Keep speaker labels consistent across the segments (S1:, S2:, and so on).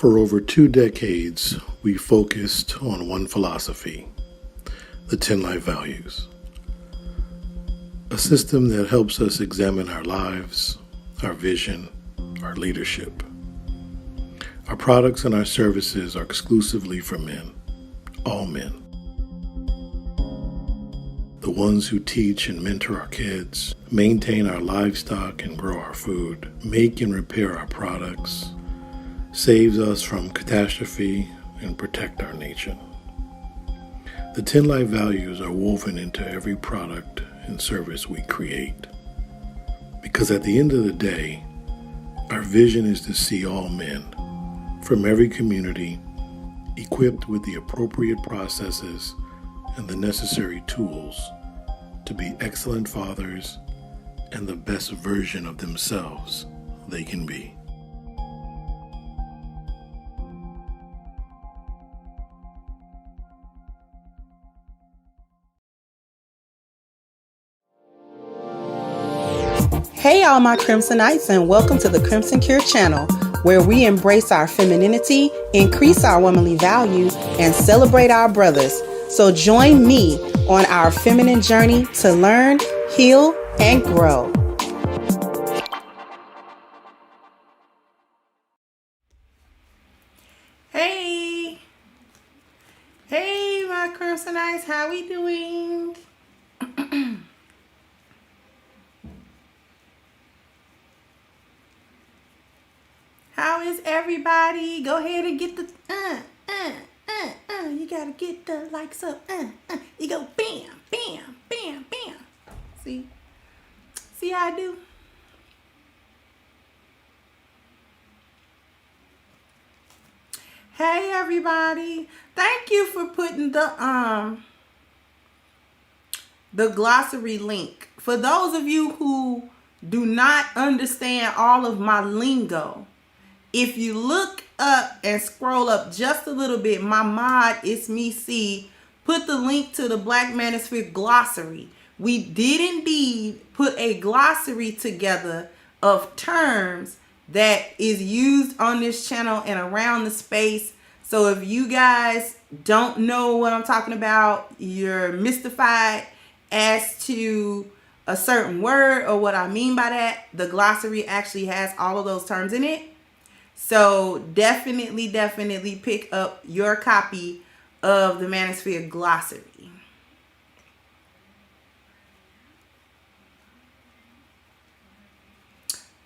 S1: For over 2 decades, we focused on one philosophy, the 10 life values, a system that helps us examine our lives, our vision, our leadership. Our products and our services are exclusively for men, all men. The ones who teach and mentor our kids, maintain our livestock and grow our food, make and repair our products, saves us from catastrophe, and protect our nation. The 10 life values are woven into every product and service we create. Because at the end of the day, our vision is to see all men from every community equipped with the appropriate processes and the necessary tools to be excellent fathers and the best version of themselves they can be.
S2: Hey all my Crimsonites, and welcome to the Crimson Cure channel, where we embrace our femininity, increase our womanly value, and celebrate our brothers. So join me on our feminine journey to learn, heal, and grow. Hey my Crimsonites, how we doing? How is everybody? Go ahead and get the you gotta get the likes up. You go bam, bam, bam, bam. See how I do? Hey everybody! Thank you for putting the glossary link. For those of you who do not understand all of my lingo, if you look up and scroll up just a little bit, my mod, It's Me C, put the link to the Black Manosphere glossary. We did indeed put a glossary together of terms that is used on this channel and around the space. So if you guys don't know what I'm talking about, you're mystified as to a certain word or what I mean by that, the glossary actually has all of those terms in it. So definitely pick up your copy of the Manosphere glossary.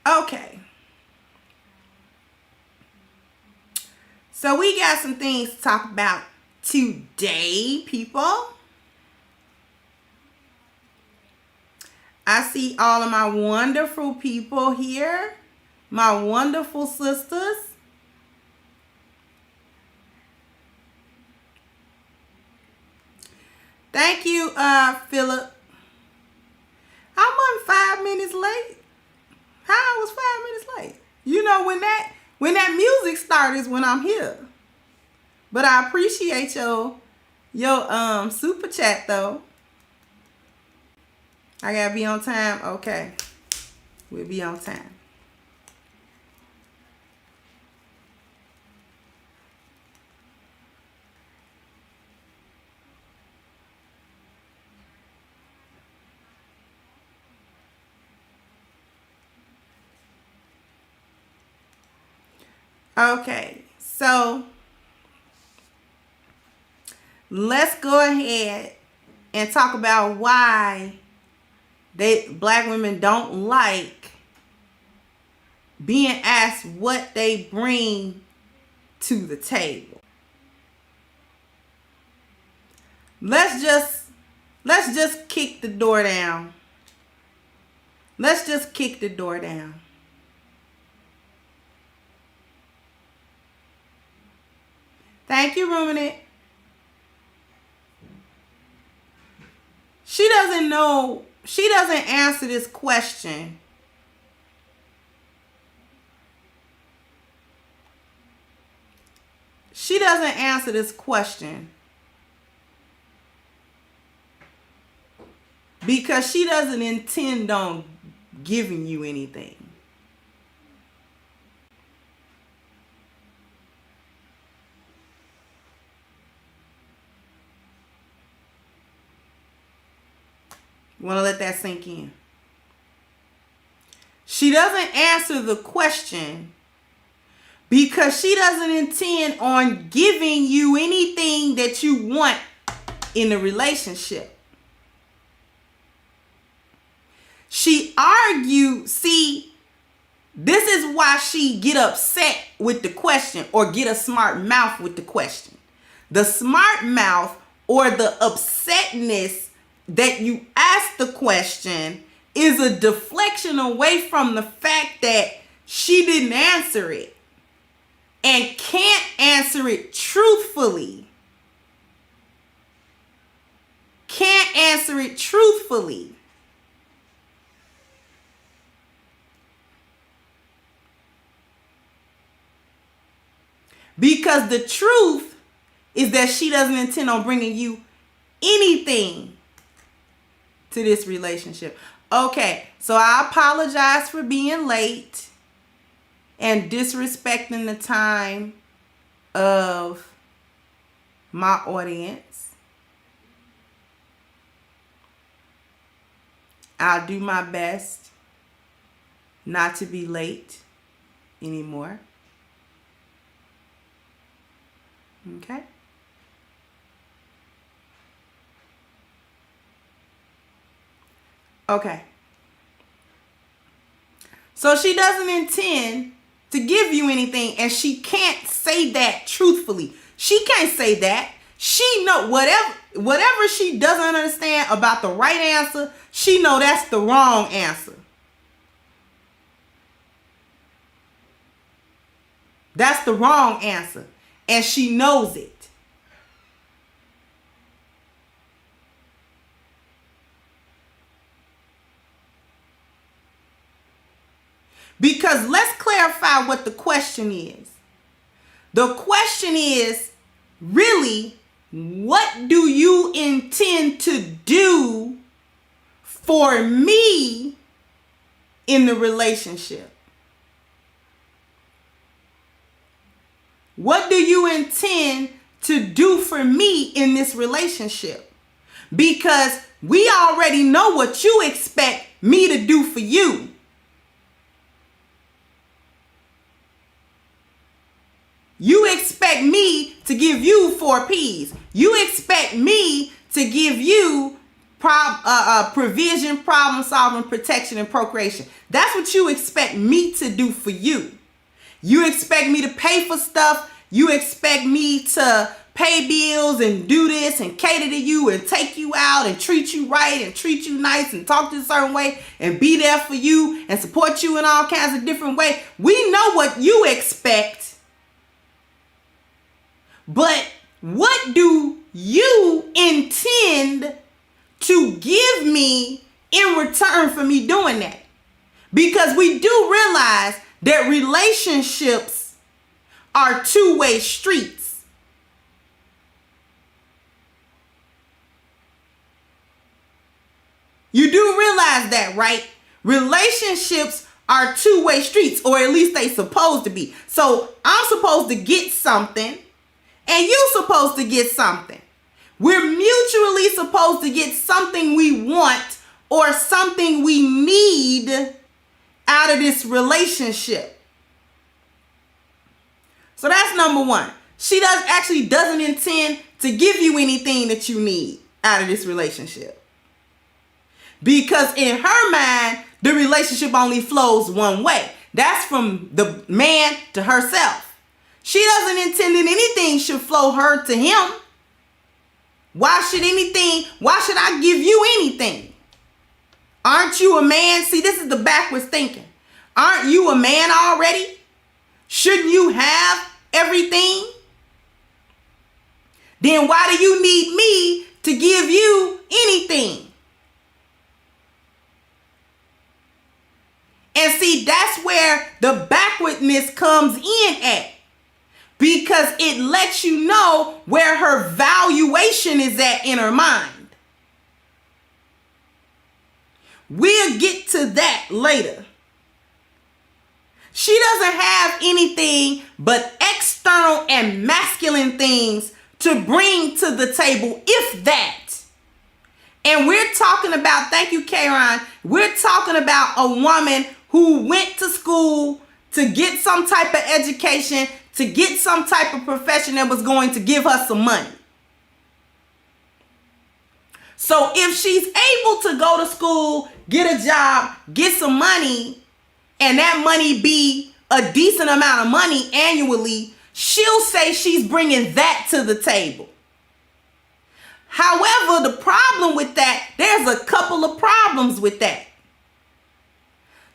S2: Okay. So we got some things to talk about today, people. I see all of my wonderful people here. My wonderful sisters. Thank you, Philip. I'm 5 minutes late. How I was 5 minutes late? You know, when that music started is when I'm here. But I appreciate your super chat though. I gotta be on time. Okay. We'll be on time. Okay, so let's go ahead and talk about why black women don't like being asked what they bring to the table. Let's just kick the door down. Let's just kick the door down. Thank you, Ruminant. She doesn't know. She doesn't answer this question. She doesn't answer this question because she doesn't intend on giving you anything. Want to let that sink in. She doesn't answer the question because she doesn't intend on giving you anything that you want in the relationship. She argued, see, this is why she get upset with the question or get a smart mouth with the question. The smart mouth or the upsetness that you ask the question is a deflection away from the fact that she didn't answer it and can't answer it truthfully. Can't answer it truthfully. Because the truth is that she doesn't intend on bringing you anything to this relationship. Okay, so I apologize for being late and disrespecting the time of my audience. I'll do my best not to be late anymore. Okay? Okay. So she doesn't intend to give you anything, and she can't say that truthfully. She can't say that. She know whatever she doesn't understand about the right answer, she know that's the wrong answer. That's the wrong answer. And she knows it. Because let's clarify what the question is. The question is, really, what do you intend to do for me in the relationship? What do you intend to do for me in this relationship? Because we already know what you expect me to do for you. You expect me to give you 4 P's. You expect me to give you provision, problem solving, protection, and procreation. That's what you expect me to do for you. You expect me to pay for stuff. You expect me to pay bills and do this and cater to you and take you out and treat you right and treat you nice and talk to you a certain way and be there for you and support you in all kinds of different ways. We know what you expect. But what do you intend to give me in return for me doing that? Because we do realize that relationships are two-way streets. You do realize that, right? Relationships are two-way streets, or at least they supposed to be. So I'm supposed to get something, and you supposed to get something. We're mutually supposed to get something we want or something we need out of this relationship. So that's number one. She doesn't intend to give you anything that you need out of this relationship. Because in her mind, the relationship only flows one way. That's from the man to herself. She doesn't intend that anything should flow her to him. Why should I give you anything? Aren't you a man? See, this is the backwards thinking. Aren't you a man already? Shouldn't you have everything? Then why do you need me to give you anything? And see, that's where the backwardness comes in at. Because it lets you know where her valuation is at in her mind. We'll get to that later. She doesn't have anything but external and masculine things to bring to the table, if that. And we're talking about, thank you, Karen, we're talking about a woman who went to school to get some type of education, to get some type of profession that was going to give her some money. So if she's able to go to school, get a job, get some money, and that money be a decent amount of money annually, she'll say she's bringing that to the table. However, the problem with that, there's a couple of problems with that.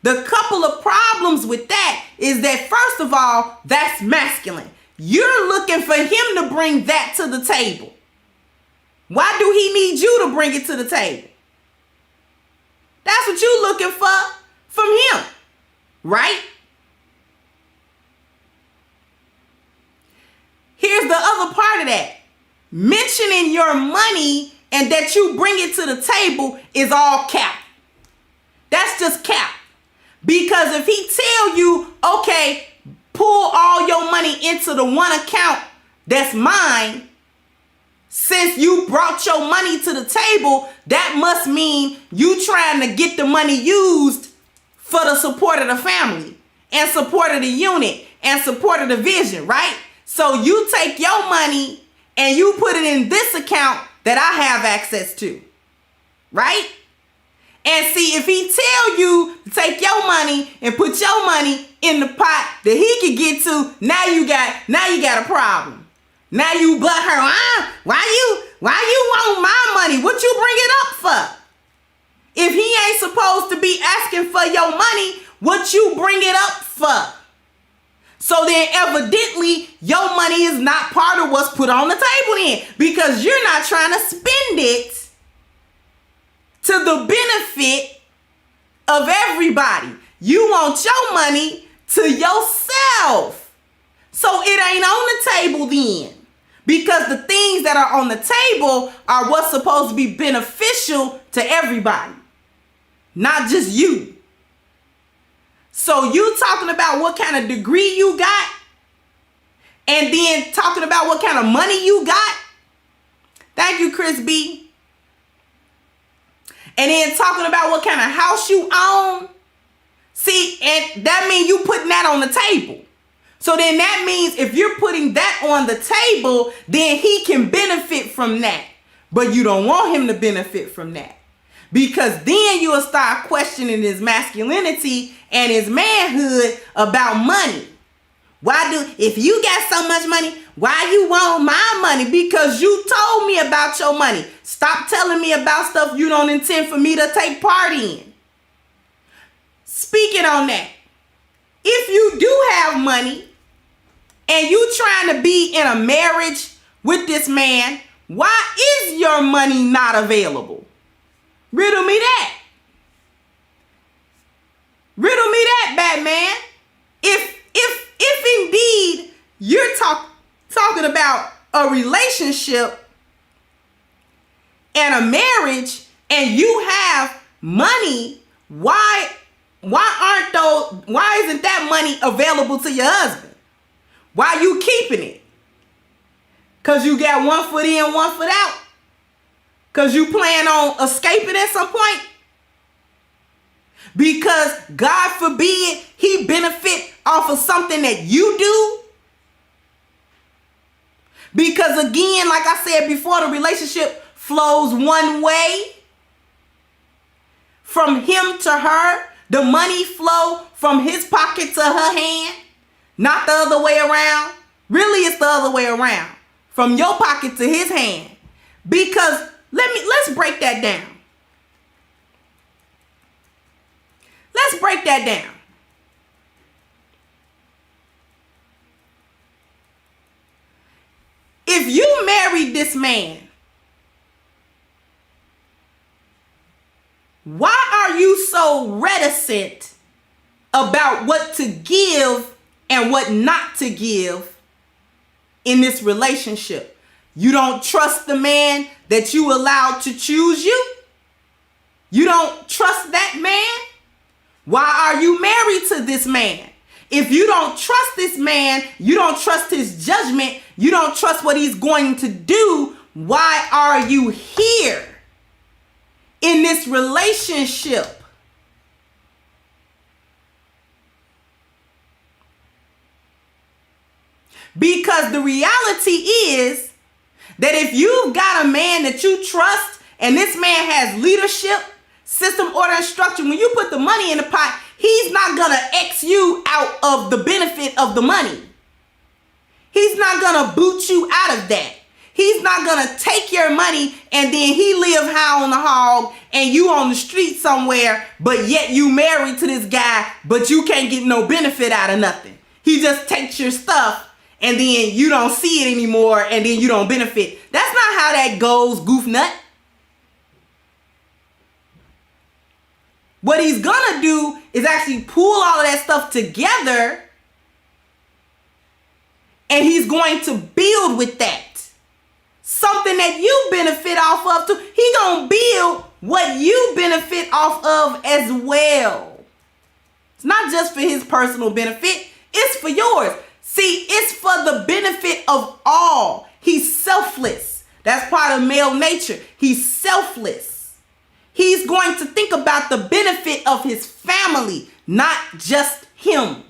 S2: The couple of problems with that is that, first of all, that's masculine. You're looking for him to bring that to the table. Why do he need you to bring it to the table? That's what you're looking for from him, right? Here's the other part of that. Mentioning your money and that you bring it to the table is all cap. That's just cap. Because if he tell you, okay, pull all your money into the one account that's mine, since you brought your money to the table, that must mean you trying to get the money used for the support of the family and support of the unit and support of the vision, right? So you take your money and you put it in this account that I have access to, right? And see, if he tell you to take your money and put your money in the pot that he can get to, now you got a problem. Now you butt her. Why you want my money? What you bring it up for? If he ain't supposed to be asking for your money, what you bring it up for? So then evidently your money is not part of what's put on the table then, because you're not trying to spend it to the benefit of everybody. You want your money to yourself. So it ain't on the table then, because the things that are on the table are what's supposed to be beneficial to everybody, not just you. So you talking about what kind of degree you got, and then talking about what kind of money you got. Thank you, Chris B. And then talking about what kind of house you own. See, and that means you putting that on the table. So then that means if you're putting that on the table, then he can benefit from that. But you don't want him to benefit from that, because then you'll start questioning his masculinity and his manhood about money. If you got so much money, why you want my money? Because you told me about your money. Stop telling me about stuff you don't intend for me to take part in. Speaking on that, if you do have money and you trying to be in a marriage with this man, why is your money not available? Riddle me that. Riddle me that, Batman. If indeed you're talking about a relationship and a marriage and you have money, why isn't that money available to your husband? Why you keeping it? Because you got one foot in, one foot out? Because you plan on escaping at some point? Because God forbid he benefit off of something that you do? Because again, like I said before, the relationship flows one way. From him to her, the money flow from his pocket to her hand, not the other way around. Really, it's the other way around. From your pocket to his hand. Because let's break that down. Let's break that down. If you married this man, why are you so reticent about what to give and what not to give in this relationship? You don't trust the man that you allowed to choose you? You don't trust that man? Why are you married to this man? If you don't trust this man, you don't trust his judgment, you don't trust what he's going to do, why are you here? in this relationship. Because the reality is that if you've got a man that you trust and this man has leadership, system, order, and structure, when you put the money in the pot, he's not going to X you out of the benefit of the money. He's not going to boot you out of that. He's not going to take your money and then he live high on the hog and you on the street somewhere, but yet you married to this guy, but you can't get no benefit out of nothing. He just takes your stuff and then you don't see it anymore and then you don't benefit. That's not how that goes, goof nut. What he's going to do is actually pull all of that stuff together and he's going to build with that. Something that you benefit off of too. He gonna build what you benefit off of as well. It's not just for his personal benefit. It's for yours. See, it's for the benefit of all. He's selfless. That's part of male nature. He's selfless. He's going to think about the benefit of his family, not just him.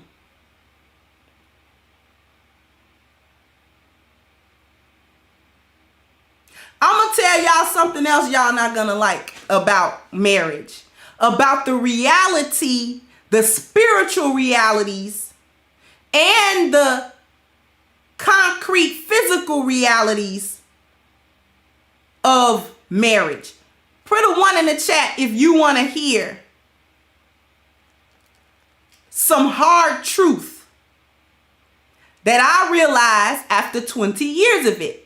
S2: I'm going to tell y'all something else y'all not going to like about marriage. About the reality, the spiritual realities, and the concrete physical realities of marriage. Put a 1 in the chat if you want to hear some hard truth that I realized after 20 years of it.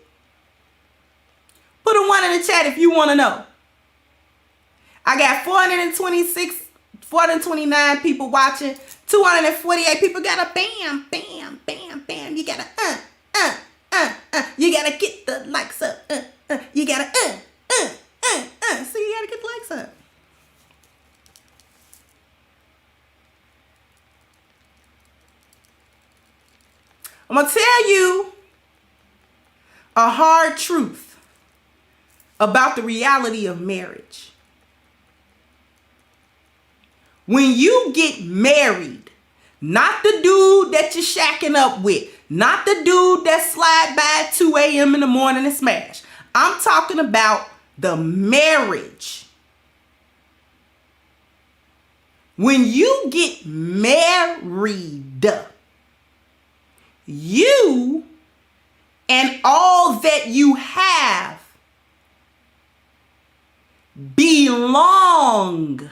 S2: Put a 1 in the chat if you want to know. I got 429 people watching. 248 people got a bam, bam, bam, bam. You got a You got to get the likes up. You got to So you got to get the likes up. I'm going to tell you a hard truth about the reality of marriage. When you get married, not the dude that you're shacking up with, not the dude that slide by at 2 a.m. in the morning and smash. I'm talking about the marriage. When you get married, you and all that you have belong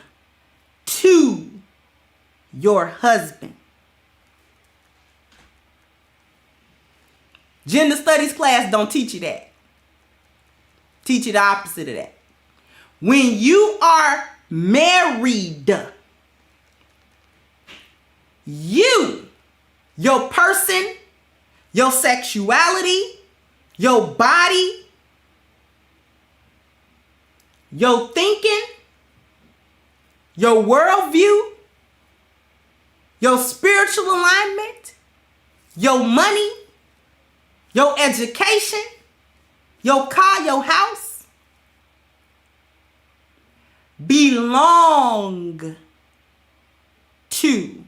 S2: to your husband. Gender studies class don't teach you that. Teach you the opposite of that. When you are married, you, your person, your sexuality, your body, your thinking, your worldview, your spiritual alignment, your money, your education, your car, your house, belong to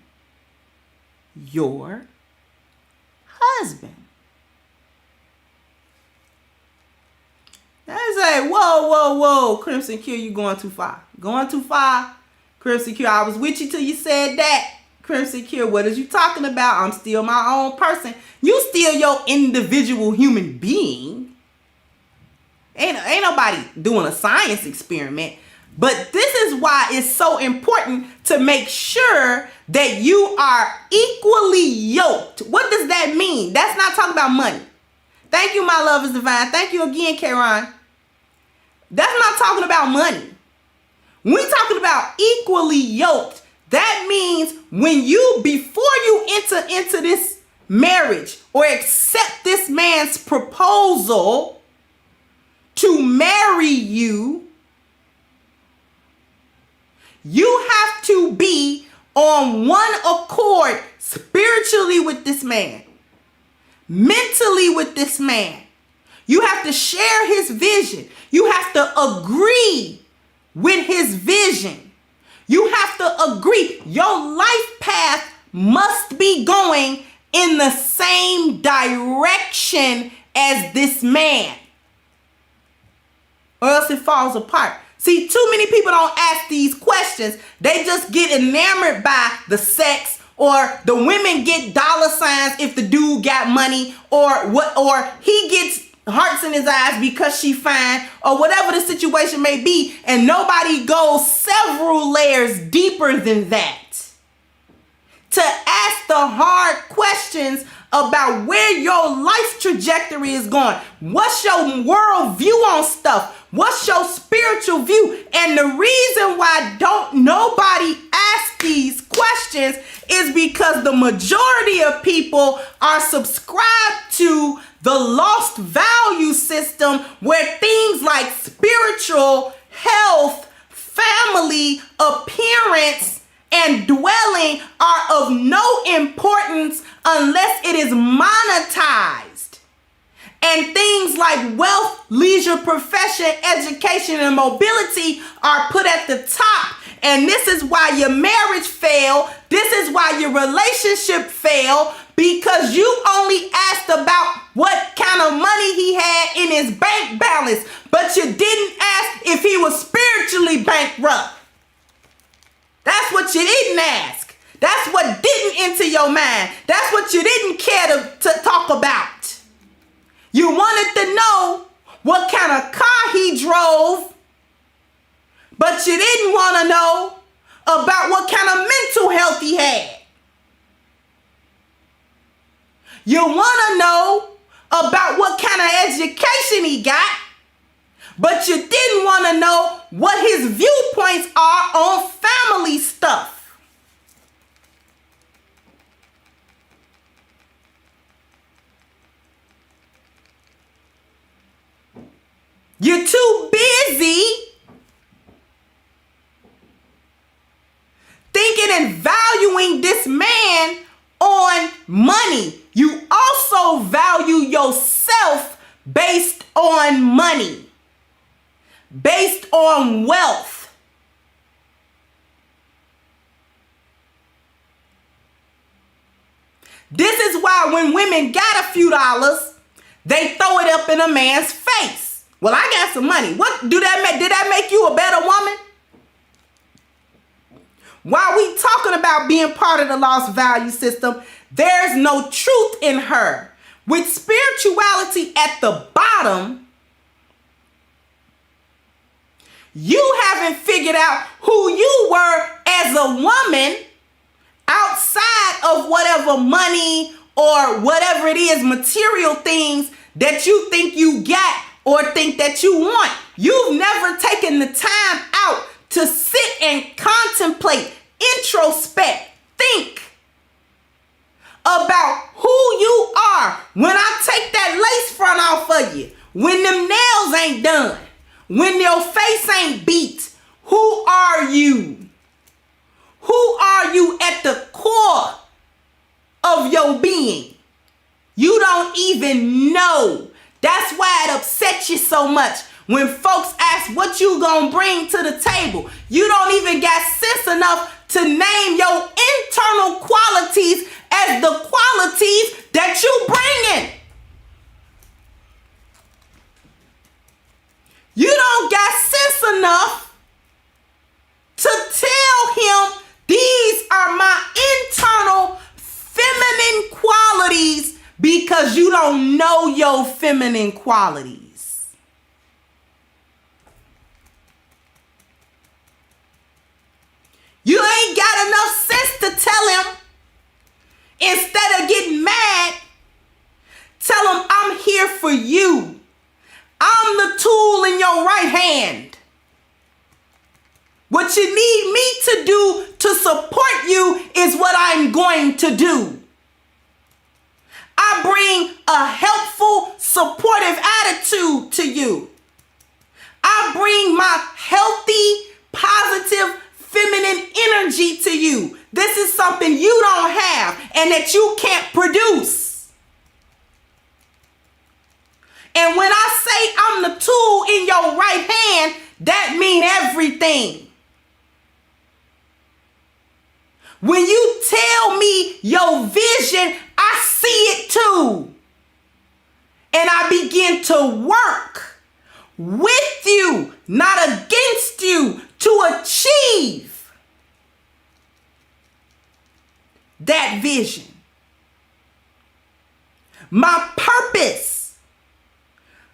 S2: your husband. That's like, whoa, Crimson Cure, you going too far. Going too far. Crimson Cure, I was with you till you said that. Crimson Cure, what is you talking about? I'm still my own person. You still your individual human being. Ain't nobody doing a science experiment. But this is why it's so important to make sure that you are equally yoked. What does that mean? That's not talking about money. Thank you, my love is divine. Thank you again, Karan. That's not talking about money. When we talking about equally yoked, that means when you, before you enter into this marriage or accept this man's proposal to marry you, you have to be on one accord spiritually with this man, mentally with this man. You have to share his vision. You have to agree with his vision. You have to agree. Your life path must be going in the same direction as this man, or else it falls apart. See, too many people don't ask these questions. They just get enamored by the sex, or the women get dollar signs if the dude got money, or he gets hearts in his eyes because she fine, or whatever the situation may be, and nobody goes several layers deeper than that to ask the hard questions about where your life trajectory is going. What's your world view on stuff? What's your spiritual view? And the reason why don't nobody ask these questions is because the majority of people are subscribed to the lost value system, where things like spiritual, health, family, appearance, and dwelling are of no importance unless it is monetized. And things like wealth, leisure, profession, education, and mobility are put at the top. And this is why your marriage failed. This is why your relationship failed, because you only asked about what kind of money he had in his bank balance, but you didn't ask if he was spiritually bankrupt. That's what you didn't ask. That's what didn't enter your mind. That's what you didn't care to talk about. You wanted to know what kind of car he drove, but you didn't want to know about what kind of mental health he had. You want to know about what kind of education he got, but you didn't want to know what his viewpoints are on family stuff. You're too busy thinking and valuing this man on money. You also value yourself based on money, based on wealth. This is why when women got a few dollars, they throw it up in a man's face. Well, I got some money. What did that make you a better woman? While we talking about being part of the lost value system, there's no truth in her. With spirituality at the bottom, you haven't figured out who you were as a woman outside of whatever money or whatever it is, material things that you think you got or think that you want. You've never taken the time out to sit and contemplate, introspect, think about who you are. When I take that lace front off of you, when them nails ain't done, when your face ain't beat, who are you? Who are you at the core of your being? You don't even know. That's why it upsets you so much when folks ask what you gonna bring to the table. You don't even got sense enough to name your internal qualities as the qualities that you bring in. You don't got sense enough to tell him these are my internal feminine qualities, because you don't know your feminine qualities. You ain't got enough sense to tell him, instead of getting mad, tell him, I'm here for you. I'm the tool in your right hand. What you need me to do to support you is what I'm going to do. I bring a helpful, supportive attitude to you. I bring my healthy, positive, feminine energy to you. This is something you don't have and that you can't produce. And when I say I'm the tool in your right hand, That means everything. When you tell me your vision, I see it too. And I begin to work with you, not against you, to achieve that vision. My purpose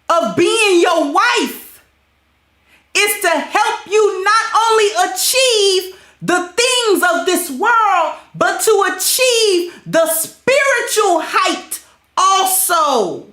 S2: of being your wife is to help you not only achieve the things of this world, but to achieve the spiritual height also.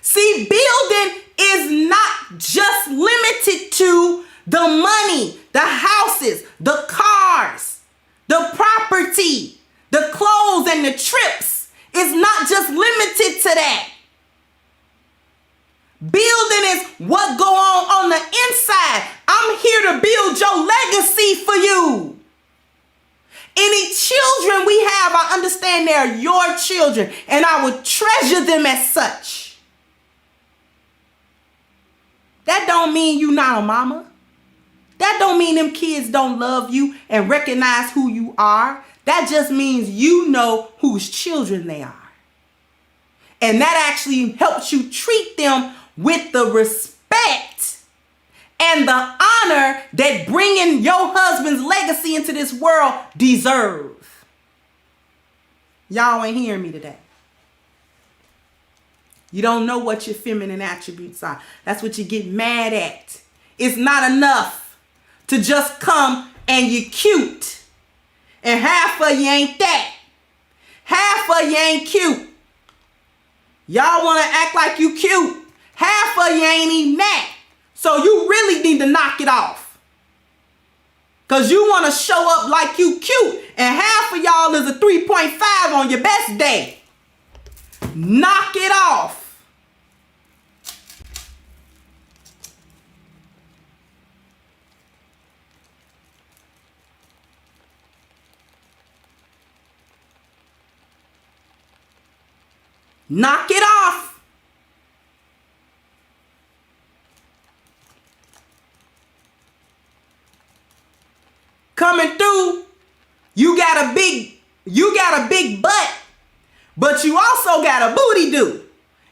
S2: See, building is not just limited to the money, the houses, the cars, the property, the clothes, and the trips. It's not just limited to that. Building is what go on the inside. I'm here to build your legacy for you. Any children we have, I understand they're your children, and I would treasure them as such. That don't mean you not a mama. That don't mean them kids don't love you and recognize who you are. That just means you know whose children they are. And that actually helps you treat them with the respect and the honor that bringing your husband's legacy into this world deserve. Y'all ain't hearing me today. You don't know what your feminine attributes are. That's what you get mad at. It's not enough to just come and you cute. And half of you ain't that. Half of you ain't cute. Y'all want to act like you cute. Half of you ain't even that. So you really need to knock it off. Because you want to show up like you cute. And half of y'all is a 3.5 on your best day. Knock it off. Knock it off. Coming through, you got a big butt, but you also got a booty do.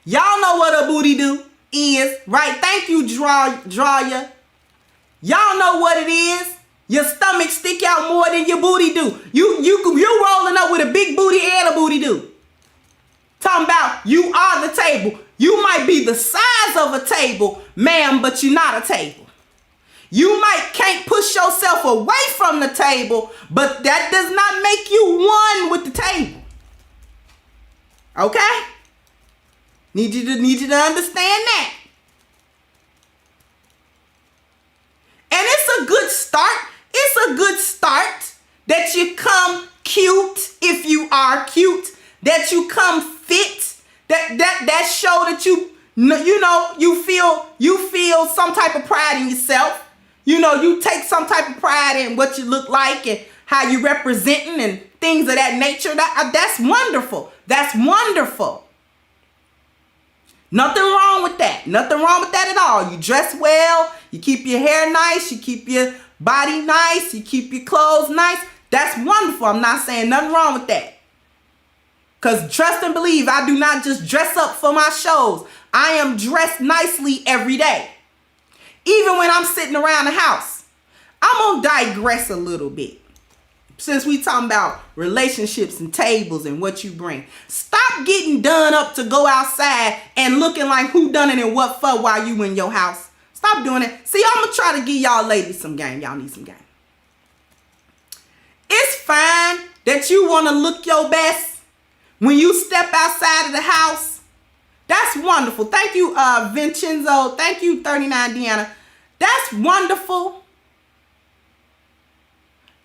S2: Y'all know what a booty do is, right? Thank you, Drawya. Y'all know what it is. Your stomach stick out more than your booty do. You rolling up with a big booty and a booty do. Talking about you are the table. You might be the size of a table, ma'am, but you're not a table. You can't push yourself away from the table, but that does not make you one with the table. Okay? Need you to understand that. And it's a good start. It's a good start that you come cute if you are cute, that you come fit, that show that you feel some type of pride in yourself. You take some type of pride in what you look like and how you representing and things of that nature. That's wonderful. That's wonderful. Nothing wrong with that. Nothing wrong with that at all. You dress well. You keep your hair nice. You keep your body nice. You keep your clothes nice. That's wonderful. I'm not saying nothing wrong with that. Because trust and believe, I do not just dress up for my shows. I am dressed nicely every day. Even when I'm sitting around the house. I'm going to digress a little bit. Since we talking about relationships and tables and what you bring. Stop getting done up to go outside and looking like who done it and what for while you in your house. Stop doing it. See, I'm going to try to give y'all ladies some game. Y'all need some game. It's fine that you want to look your best when you step outside of the house. That's wonderful. Thank you, Vincenzo. Thank you, 39 Deanna. That's wonderful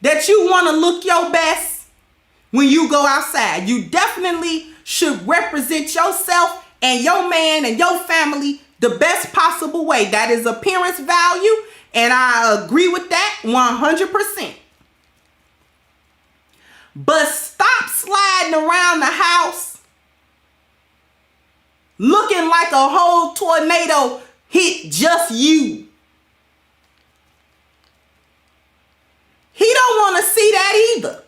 S2: that you want to look your best when you go outside. You definitely should represent yourself and your man and your family the best possible way. That is appearance value, and I agree with that 100%. But stop sliding around the house looking like a whole tornado hit just you. He don't want to see that either.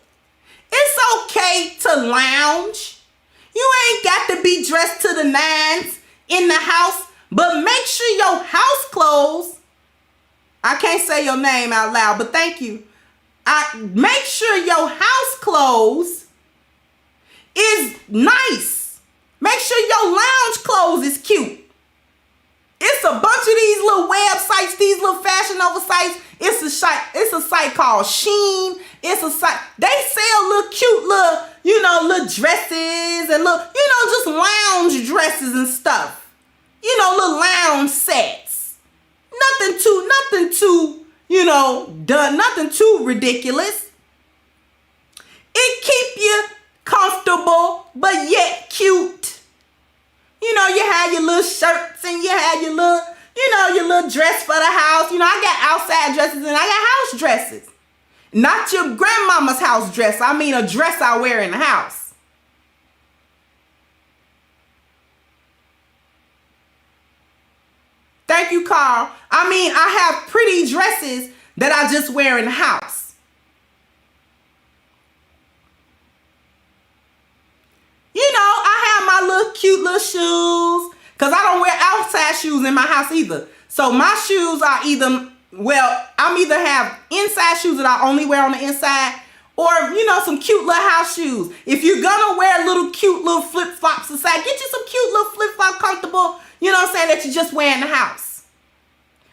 S2: It's okay to lounge. You ain't got to be dressed to the nines in the house, but make sure your house clothes, I can't say your name out loud, but thank you. Make sure your house clothes is nice. Make sure your lounge clothes is cute. It's a bunch of these little websites, these little Fashion Nova sites. It's a site called Shein. It's a site. They sell little cute little dresses and just lounge dresses and stuff. Little lounge sets. Nothing too, done. Nothing too ridiculous. It keep you comfortable, but yet cute. You have your little shirts and you have your little dress for the house. I got outside dresses and I got house dresses. Not your grandmama's house dress. I mean a dress I wear in the house. Thank you, Carl. I mean, I have pretty dresses that I just wear in the house. I have my little cute little shoes because I don't wear outside shoes in my house either. So my shoes are I'm either have inside shoes that I only wear on the inside or, some cute little house shoes. If you're going to wear little cute little flip-flops aside, get you some cute little flip-flop comfortable, that you just wear in the house.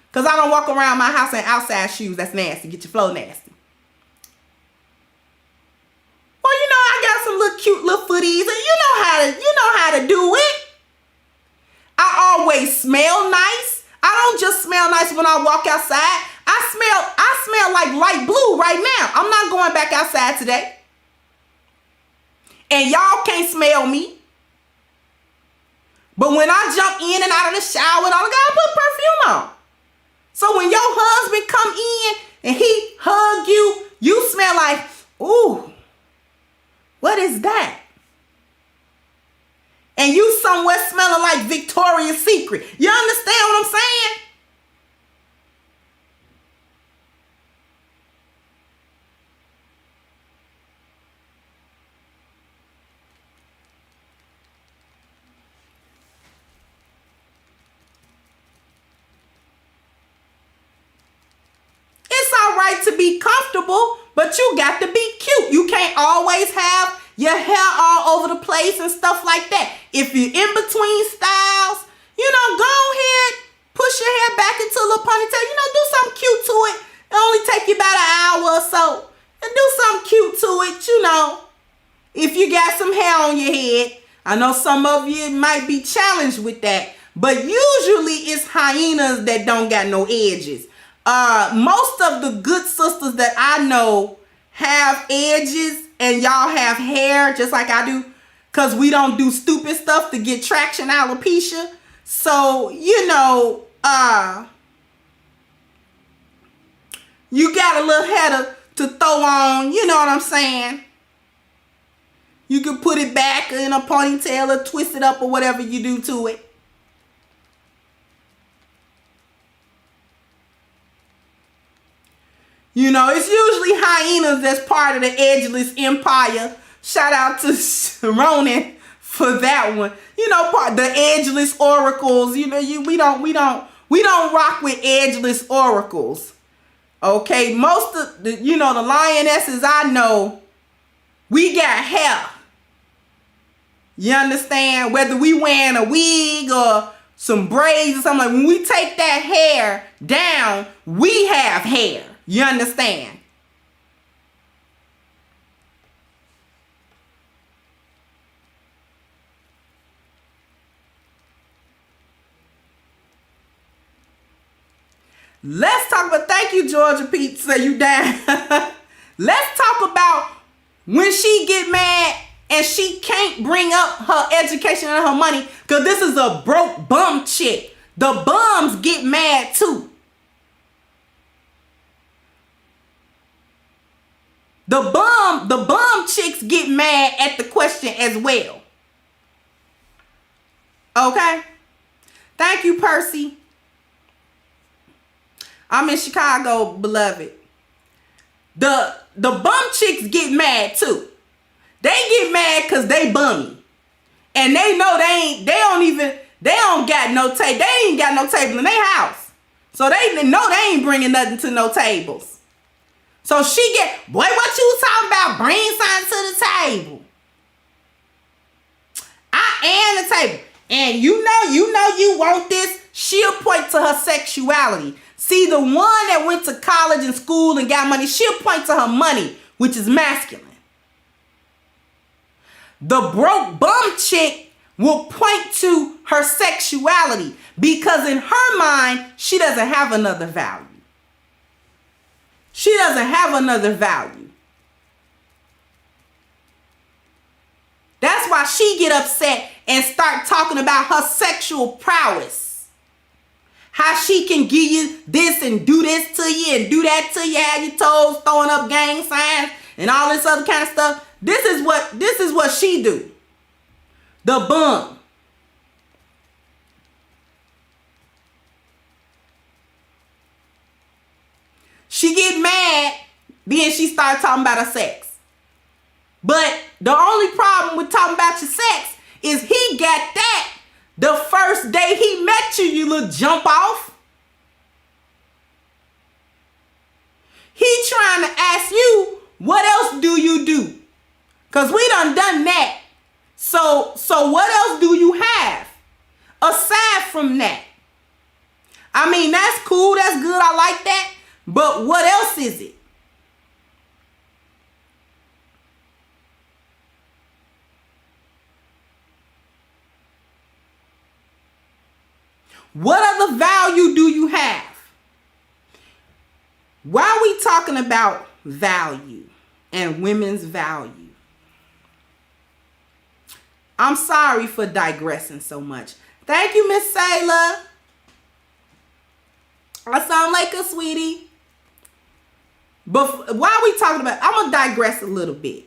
S2: Because I don't walk around my house in outside shoes. That's nasty. Get your flow nasty. Well, I got some little cute little footies, and you know how to do it. I always smell nice. I don't just smell nice when I walk outside. I smell like light blue right now. I'm not going back outside today. And y'all can't smell me. But when I jump in and out of the shower, I gotta put perfume on. So when your husband come in and he hug you, you smell like, ooh. What is that? And you somewhere smelling like Victoria's Secret. You understand what I'm saying? It's all right to be comfortable, but you got to be cute. You can't always have your hair all over the place and stuff like that. If you're in between styles, go ahead, push your hair back into a little ponytail. Do something cute to it. It only take you about an hour or so. And do something cute to it, If you got some hair on your head. I know some of you might be challenged with that. But usually it's hyenas that don't got no edges. Most of the good sisters that I know have edges and y'all have hair just like I do because we don't do stupid stuff to get traction alopecia. So, you got a little hair to throw on, you know what I'm saying? You can put it back in a ponytail or twist it up or whatever you do to it. It's usually hyenas that's part of the edgeless empire. Shout out to Ronan for that one. The edgeless oracles. We don't rock with edgeless oracles. Okay, most of the lionesses I know, we got hair. You understand? Whether we wearing a wig or some braids or something, when we take that hair down, we have hair. You understand? Let's talk about, thank you, Georgia Pete, say you down. Let's talk about when she get mad and she can't bring up her education and her money because this is a broke bum chick. The bums get mad too. The bum chicks get mad at the question as well. Okay? Thank you, Percy. I'm in Chicago, beloved. The bum chicks get mad too. They get mad because they bummy. And they know they don't got no table. They ain't got no table in their house. So they know they ain't bringing nothing to no tables. So she get, boy, what you talking about? Bring something to the table. I am the table. And you know you want this. She'll point to her sexuality. See, the one that went to college and school and got money, she'll point to her money, which is masculine. The broke bum chick will point to her sexuality because in her mind, she doesn't have another value. She doesn't have another value. That's why she get upset and start talking about her sexual prowess. How she can give you this and do this to you and do that to you, have your toes throwing up gang signs and all this other kind of stuff. This is what she do. The bum. She get mad, then she start talking about her sex. But the only problem with talking about your sex is he got that the first day he met you, you little jump off. He trying to ask you, what else do you do? Because we done that. So what else do you have aside from that? I mean, that's cool. That's good. I like that. But what else is it? What other value do you have? Why are we talking about value and women's value? I'm sorry for digressing so much. Thank you, Miss Sailor. I sound like a sweetie. But why are we talking about? I'm going to digress a little bit.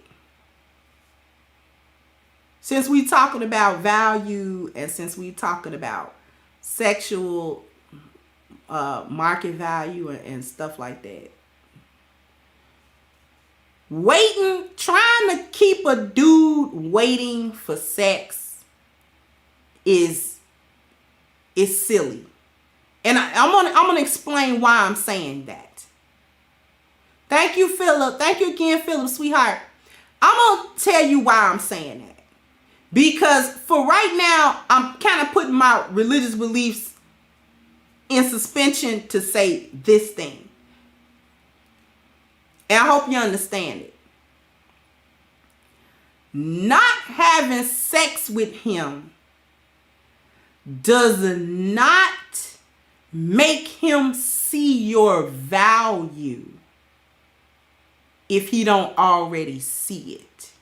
S2: Since we talking about value and since we talking about sexual market value and stuff like that. Trying to keep a dude waiting for sex is silly. And I'm gonna explain why I'm saying that. Thank you, Philip. Thank you again, Philip, sweetheart. I'm gonna tell you why I'm saying that. Because for right now, I'm kind of putting my religious beliefs in suspension to say this thing. And I hope you understand it. Not having sex with him does not make him see your value if he don't already see it.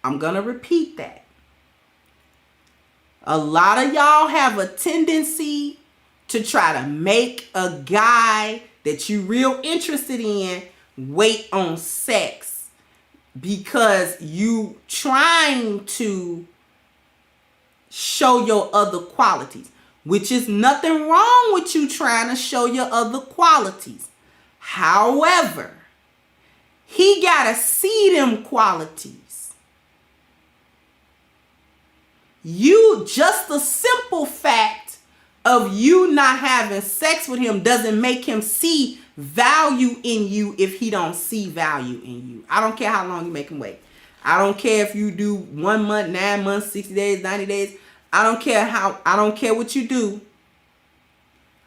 S2: I'm going to repeat that. A lot of y'all have a tendency to try to make a guy that you real interested in wait on sex because you trying to show your other qualities, which is nothing wrong with you trying to show your other qualities. However, he got to see them qualities. Just the simple fact of you not having sex with him doesn't make him see value in you if he don't see value in you. I don't care how long you make him wait. I don't care if you do 1 month, 9 months, 60 days, 90 days. I don't care what you do.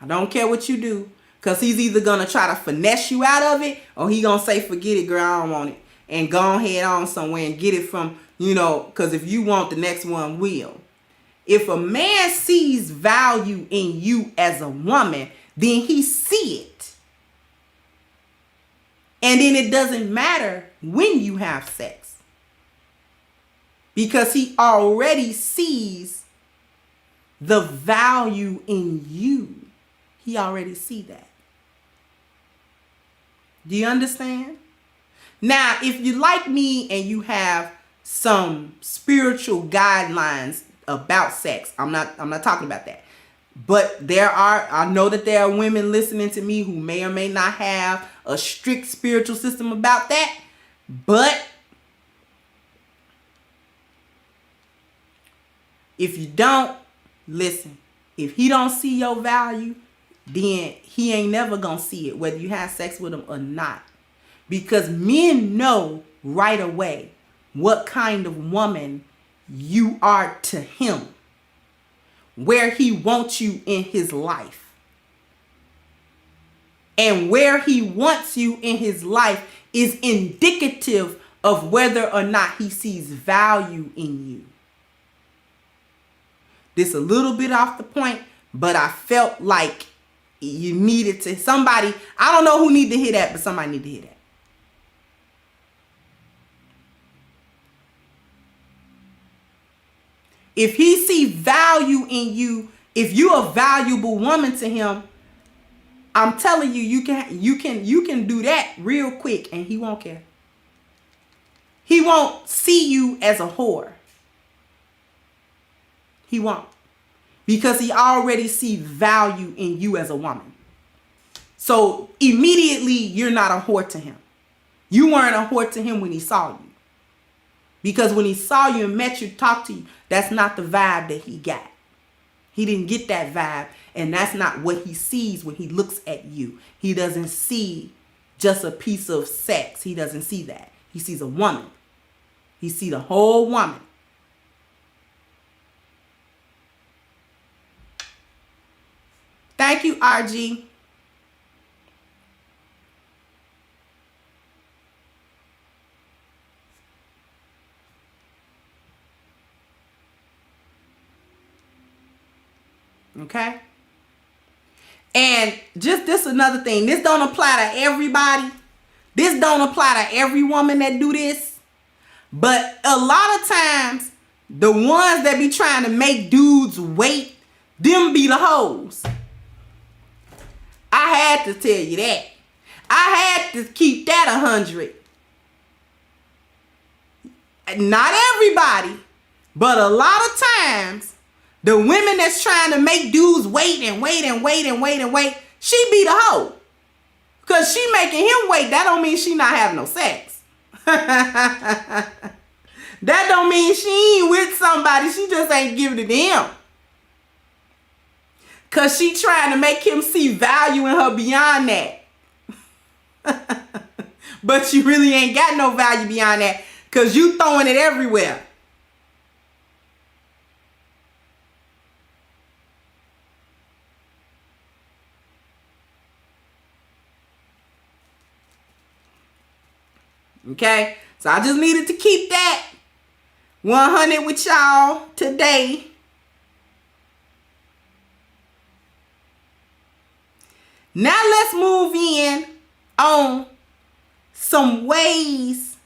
S2: I don't care what you do. Because he's either going to try to finesse you out of it or he going to say, forget it, girl, I don't want it. And go ahead on somewhere and get it from, because if you want, the next one will. If a man sees value in you as a woman, then he see it. And then it doesn't matter when you have sex. Because he already sees the value in you. He already see that. Do you understand? Now, if you like me and you have some spiritual guidelines about sex. I'm not talking about that. But I know that there are women listening to me who may or may not have a strict spiritual system about that. But if you don't, listen, if he don't see your value, then he ain't never gonna see it, whether you have sex with him or not. Because men know right away what kind of woman you are to him, where he wants you in his life. And where he wants you in his life is indicative of whether or not he sees value in you. This a little bit off the point, but I felt like you needed to, somebody, I don't know who need to hear that, but somebody need to hear that. If he see value in you, if you're a valuable woman to him, I'm telling you, you can do that real quick and he won't care. He won't see you as a whore. He won't. Because he already sees value in you as a woman. So immediately you're not a whore to him. You weren't a whore to him when he saw you. Because when he saw you and met you, talked to you, that's not the vibe that he got. He didn't get that vibe. And that's not what he sees when he looks at you. He doesn't see just a piece of sex. He doesn't see that. He sees a woman. He sees the whole woman. Thank you, RG. Okay? And just this another thing. This don't apply to everybody. This don't apply to every woman that do this. But a lot of times, the ones that be trying to make dudes wait, them be the hoes. I had to tell you that. I had to keep that 100. Not everybody, but a lot of times, the women that's trying to make dudes wait and wait and wait and wait and wait, she be the hoe. Because she making him wait, that don't mean she not having no sex. That don't mean she ain't with somebody, she just ain't giving it to him. Because she trying to make him see value in her beyond that. But you really ain't got no value beyond that because you throwing it everywhere. Okay, so I just needed to keep that 100 with y'all today. Now let's move in on some ways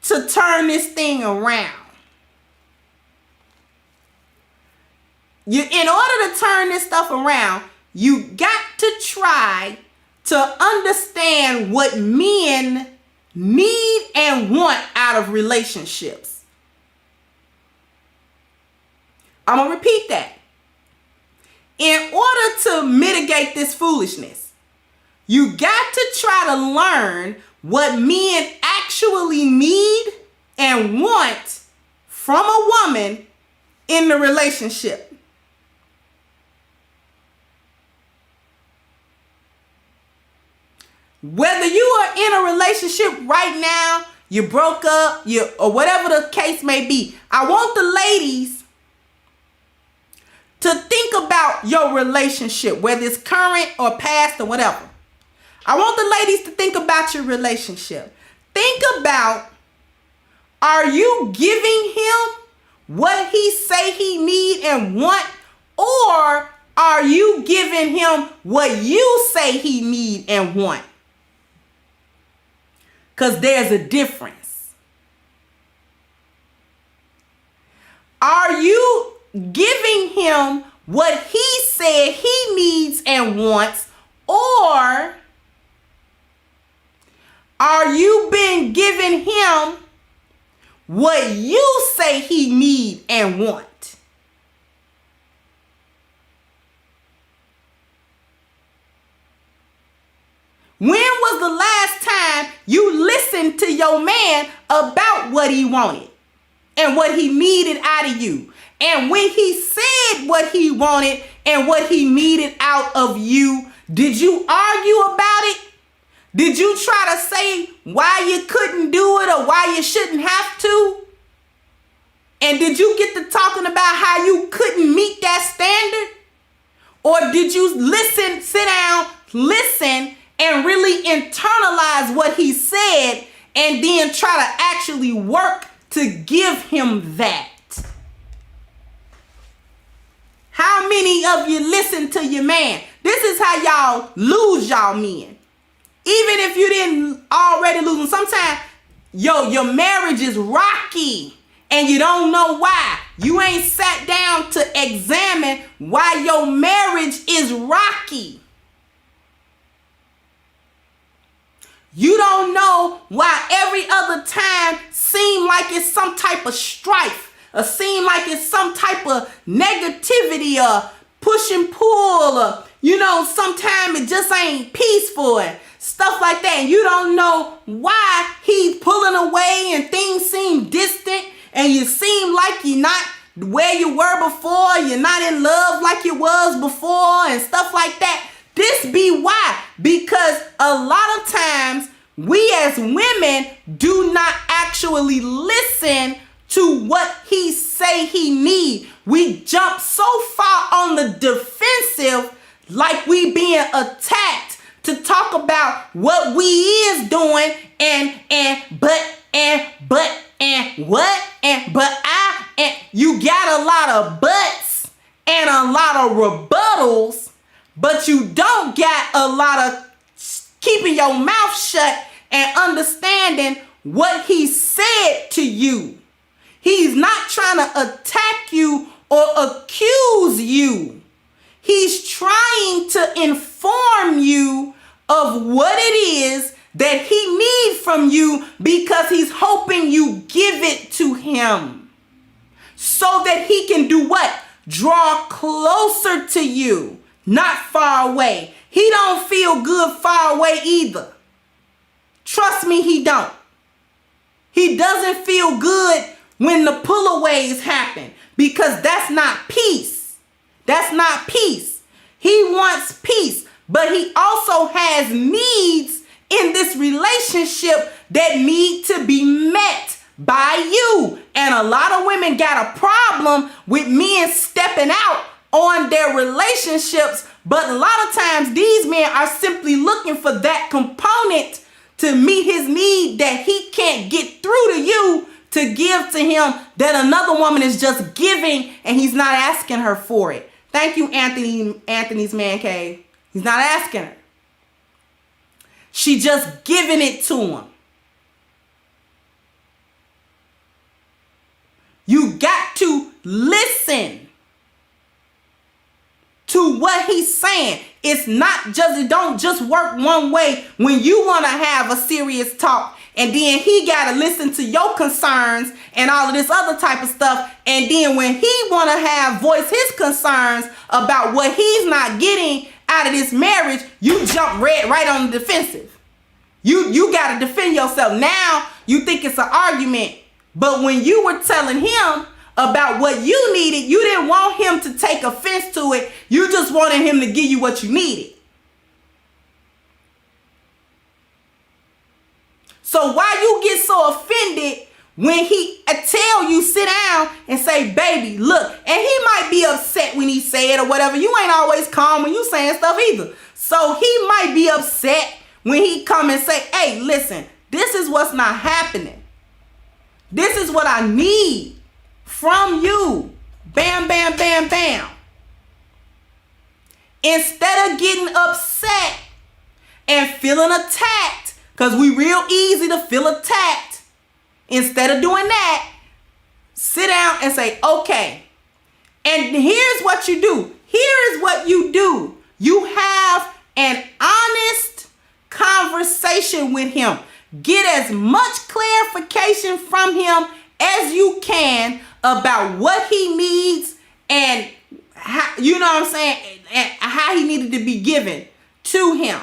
S2: to turn this thing around. In order to turn this stuff around, you got to try to understand what men need and want out of relationships. I'm going to repeat that. In order to mitigate this foolishness, you got to try to learn what men actually need and want from a woman in the relationship. Whether you are in a relationship right now, you broke up, or whatever the case may be, I want the ladies to think about your relationship, whether it's current or past or whatever. I want the ladies to think about your relationship. Think about, are you giving him what he say he need and want, or are you giving him what you say he need and want? Because there's a difference. Are you giving him what he said he needs and wants, or are you been giving him what you say he need and want. When was the last time you listened to your man about what he wanted and what he needed out of you? And when he said what he wanted and what he needed out of you, did you argue about it? Did you try to say why you couldn't do it or why you shouldn't have to? And did you get to talking about how you couldn't meet that standard? Or did you listen, sit down, listen, and really internalize what he said and then try to actually work to give him that? How many of you listen to your man? This is how y'all lose y'all men. Even if you didn't already lose them, sometimes your marriage is rocky and you don't know why. You ain't sat down to examine why your marriage is rocky. You don't know why every other time seem like it's some type of strife, or seem like it's some type of negativity or push and pull, or sometimes it just ain't peaceful and stuff like that. And you don't know why he's pulling away and things seem distant and you seem like you're not where you were before, you're not in love like you was before and stuff like that. This be why. Because a lot of times we as women do not actually listen to what he say he need. We jump so far on the defensive like we being attacked to talk about what we is doing and you got a lot of buts and a lot of rebuttals, but you don't got a lot of keeping your mouth shut and understanding what he said to you. He's not trying to attack you or accuse you. He's trying to inform you of what it is that he needs from you, because he's hoping you give it to him so that he can do what? Draw closer to you, not far away. He don't feel good far away either. Trust me, he don't. He doesn't feel good when the pullaways happen, because that's not peace. That's not peace. He wants peace, but he also has needs in this relationship that need to be met by you. And a lot of women got a problem with men stepping out on their relationships, but a lot of times these men are simply looking for that component to meet his need that he can't get through to you to give to him, that another woman is just giving and he's not asking her for it. Thank you, Anthony's Man Cave. He's not asking her. She just giving it to him. You got to listen to what he's saying. It's not just, it don't just work one way when you want to have a serious talk and then he got to listen to your concerns and all of this other type of stuff. And then when he want to voice his concerns about what he's not getting out of this marriage, you jump right on the defensive. You got to defend yourself. Now you think it's an argument. But when you were telling him about what you needed, you didn't want him to take offense to it. You just wanted him to give you what you needed. So why you get so offended when he tell you sit down and say, baby, look, and he might be upset when he say it or whatever. You ain't always calm when you saying stuff either. So he might be upset when he come and say, hey, listen, this is what's not happening. This is what I need from you. Bam, bam, bam, bam. Instead of getting upset and feeling attacked, because we real easy to feel attacked. Instead of doing that, sit down and say, okay. And here's what you do. Here is what you do. You have an honest conversation with him. Get as much clarification from him as you can about what he needs and how, you know what I'm saying, and how he needed to be given to him.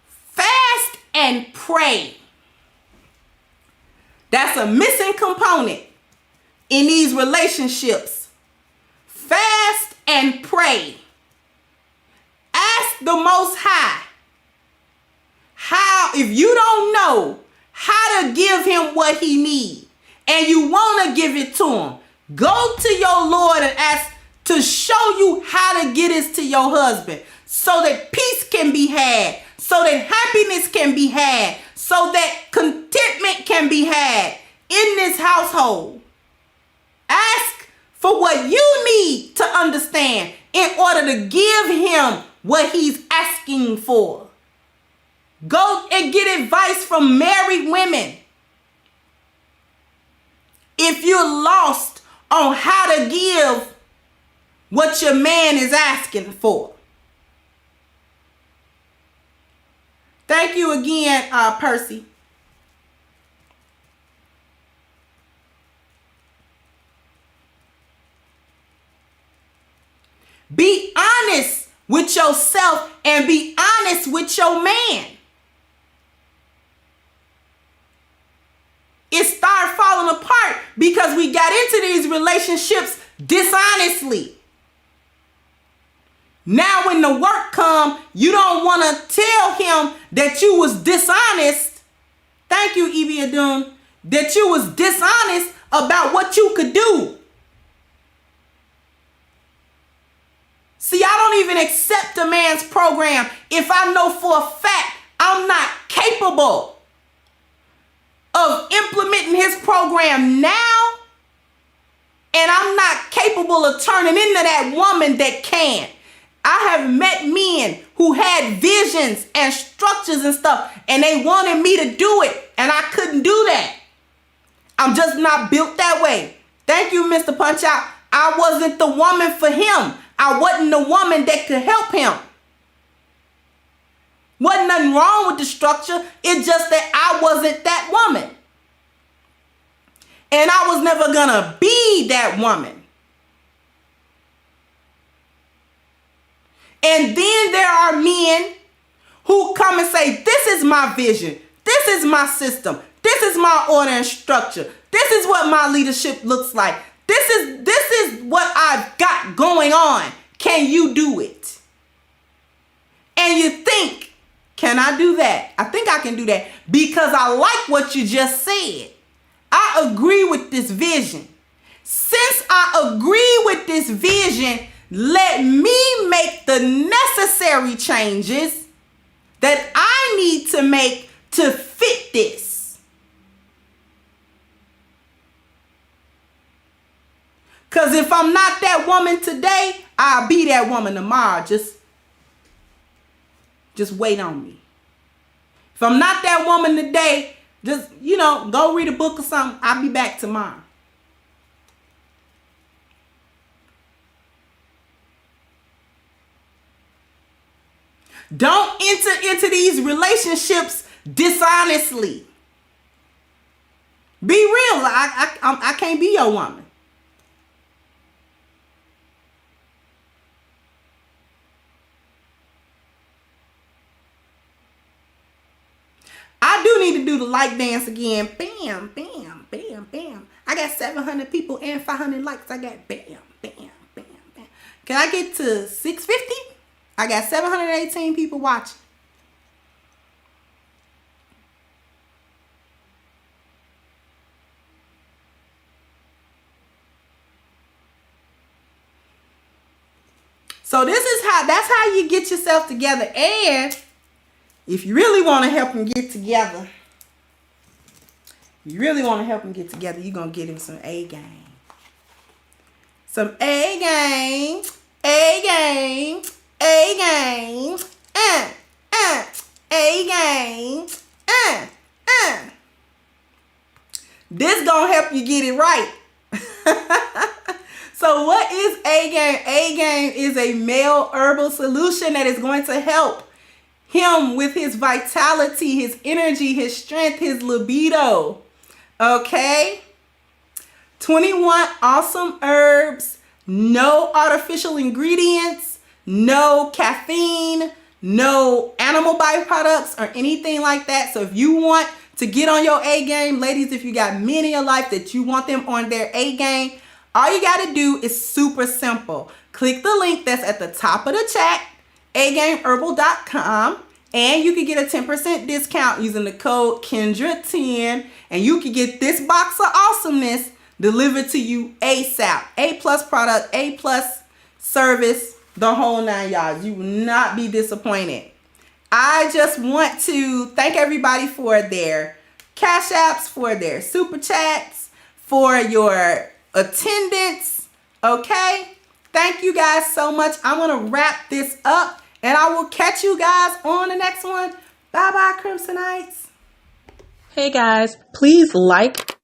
S2: Fast and pray. That's a missing component in these relationships. Fast and pray. Ask the Most High how, if you don't know how to give him what he needs and you want to give it to him, go to your Lord and ask to show you how to get this to your husband so that peace can be had, so that happiness can be had, so that contentment can be had in this household. Ask for what you need to understand in order to give him what he's asking for. Go and get advice from married women. If you're lost on how to give what your man is asking for. Thank you again, Percy. Be honest with yourself and be honest with your man. It started falling apart because we got into these relationships dishonestly. Now when the work come, you don't want to tell him that you was dishonest. Thank you, Evie Adun. That you was dishonest about what you could do. See, I don't even accept a man's program if I know for a fact I'm not capable of implementing his program now, and I'm not capable of turning into that woman that can. I have met men who had visions and structures and stuff, and they wanted me to do it, and I couldn't do that. I'm just not built that way. Thank you, Mr. Punch Out. I wasn't the woman for him. I wasn't the woman that could help him. Wasn't nothing wrong with the structure. It's just that I wasn't that woman. And I was never gonna be that woman. And then there are men who come and say, this is my vision. This is my system. This is my order and structure. This is what my leadership looks like. This is what I've got going on. Can you do it? And you think, can I do that? I think I can do that because I like what you just said. I agree with this vision. Since I agree with this vision, let me make the necessary changes that I need to make to fit this. Because if I'm not that woman today, I'll be that woman tomorrow. Just wait on me. If I'm not that woman today, just, go read a book or something. I'll be back tomorrow. Don't enter into these relationships dishonestly. Be real. I can't be your woman. I do need to do the light dance again. Bam, bam, bam, bam. I got 700 people and 500 likes. I got bam, bam, bam, bam. Can I get to 650? I got 718 people watching. So that's how you get yourself together. And if you really want to help him get together, you're going to get him some A game. Some A game. A game. A game. A game. This going to help you get it right. So what is A game? A game is a male herbal solution that is going to help him with his vitality, his energy, his strength, his libido. Okay? 21 awesome herbs, no artificial ingredients, no caffeine, no animal byproducts or anything like that. So if you want to get on your A game, ladies, if you got men in your life that you want them on their A game, all you got to do is super simple. Click the link that's at the top of the chat, agameherbal.com, and you can get a 10% discount using the code Kendra10, and you can get this box of awesomeness delivered to you ASAP. A+ product, A+ service, the whole 9 yards. You will not be disappointed. I just want to thank everybody for their cash apps, for their super chats, for your attendance. Okay? Thank you guys so much. I'm going to wrap this up, and I will catch you guys on the next one. Bye-bye, Crimsonites. Hey guys, please like,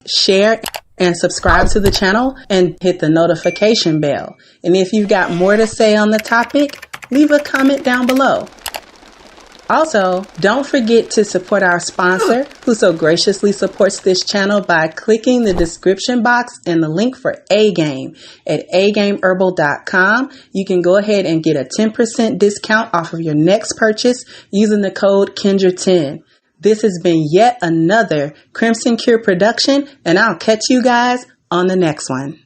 S2: share, and subscribe to the channel and hit the notification bell. And if you've got more to say on the topic, leave a comment down below. Also, don't forget to support our sponsor, who so graciously supports this channel by clicking the description box and the link for A-Game at agameherbal.com. You can go ahead and get a 10% discount off of your next purchase using the code Kendra10. This has been yet another Crimson Cure production, and I'll catch you guys on the next one.